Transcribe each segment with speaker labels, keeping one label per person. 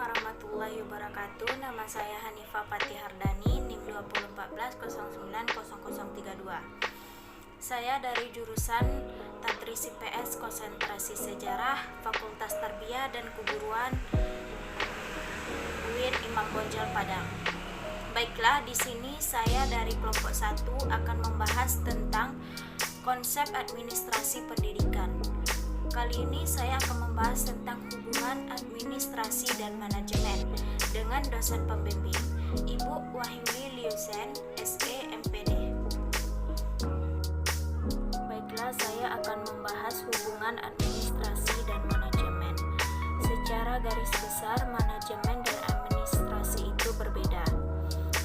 Speaker 1: warahmatullahi wabarakatuh. Nama saya Hanifah Fatihardani, NIM 2014090032. Saya dari jurusan Tadris IPS Konsentrasi Sejarah, Fakultas Tarbiyah dan Keguruan UIN Imam Bonjol Padang. Baiklah, di sini saya dari kelompok 1 akan membahas tentang konsep administrasi pendidikan. Kali ini saya akan membahas tentang hubungan administrasi dan manajemen dengan dosen pembimbing Ibu Wahyuni Liusen, SE MPD. Baiklah, saya akan membahas hubungan administrasi dan manajemen. Secara garis besar, manajemen dan administrasi itu berbeda.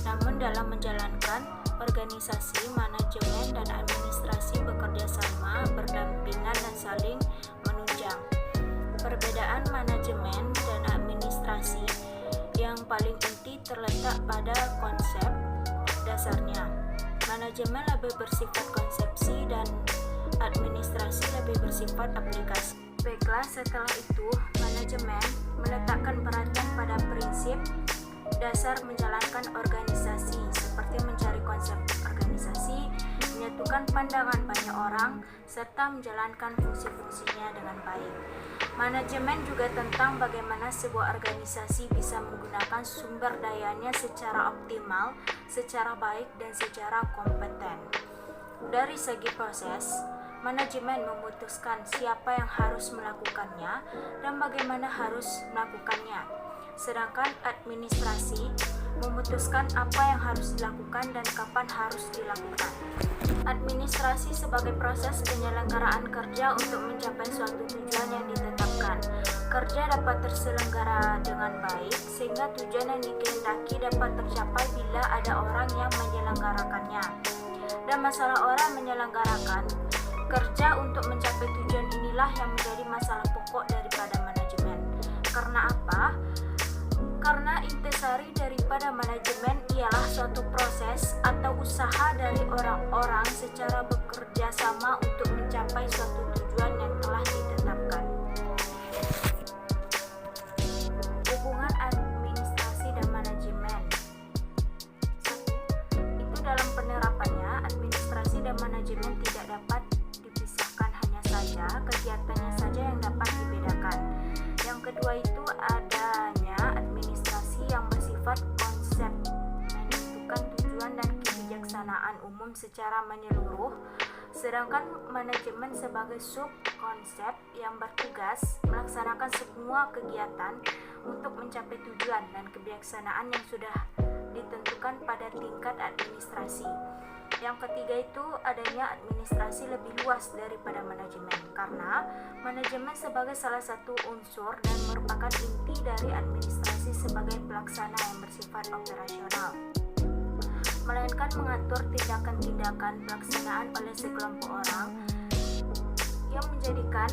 Speaker 1: Namun dalam menjalankan organisasi, manajemen dan administrasi bekerja sama, berdampingan dan saling menunjang. Perbedaan manajemen dan administrasi yang paling inti terletak pada konsep dasarnya. Manajemen lebih bersifat konsepsi dan administrasi lebih bersifat aplikasi. Baiklah, setelah itu manajemen meletakkan perhatian pada prinsip dasar menjalankan organisasi, seperti mencari konsep organisasi, menyatukan pandangan banyak orang, serta menjalankan fungsi-fungsinya dengan baik. Manajemen juga tentang bagaimana sebuah organisasi bisa menggunakan sumber dayanya secara optimal, secara baik, dan secara kompeten. Dari segi proses, manajemen memutuskan siapa yang harus melakukannya dan bagaimana harus melakukannya. Sedangkan administrasi memutuskan apa yang harus dilakukan dan kapan harus dilakukan. Administrasi sebagai proses penyelenggaraan kerja untuk mencapai suatu tujuan yang ditetapkan. Kerja dapat terselenggara dengan baik sehingga tujuan yang dikehendaki dapat tercapai bila ada orang yang menyelenggarakannya. Dan masalah orang menyelenggarakan kerja untuk mencapai tujuan inilah yang menjadi masalah pokok daripada manajemen. Karena apa? Karena intisari daripada manajemen ialah suatu proses atau usaha dari orang-orang secara bekerja sama untuk mencapai suatu tujuan yang telah ditetapkan. Hubungan administrasi dan manajemen. 1. Itu dalam penerapannya, administrasi dan manajemen tidak dapat dipisahkan, hanya saja kegiatannya saja yang dapat dibedakan. Yang kedua itu adanya administrasi yang bersifat konsep, menentukan tujuan dan kebijaksanaan umum secara menyeluruh, sedangkan manajemen sebagai sub konsep yang bertugas melaksanakan semua kegiatan untuk mencapai tujuan dan kebijaksanaan yang sudah ditentukan pada tingkat administrasi. Yang ketiga itu adanya administrasi lebih luas daripada manajemen, karena manajemen sebagai salah satu unsur dan merupakan inti dari administrasi sebagai pelaksana yang bersifat operasional, melainkan mengatur tindakan-tindakan pelaksanaan oleh sekelompok orang yang menjadikan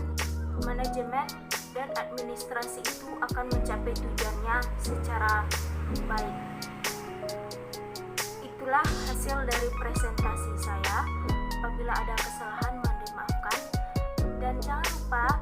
Speaker 1: manajemen dan administrasi itu akan mencapai tujuannya secara baik. Itulah hasil dari presentasi saya. Apabila ada kesalahan mohon dimaafkan, dan jangan lupa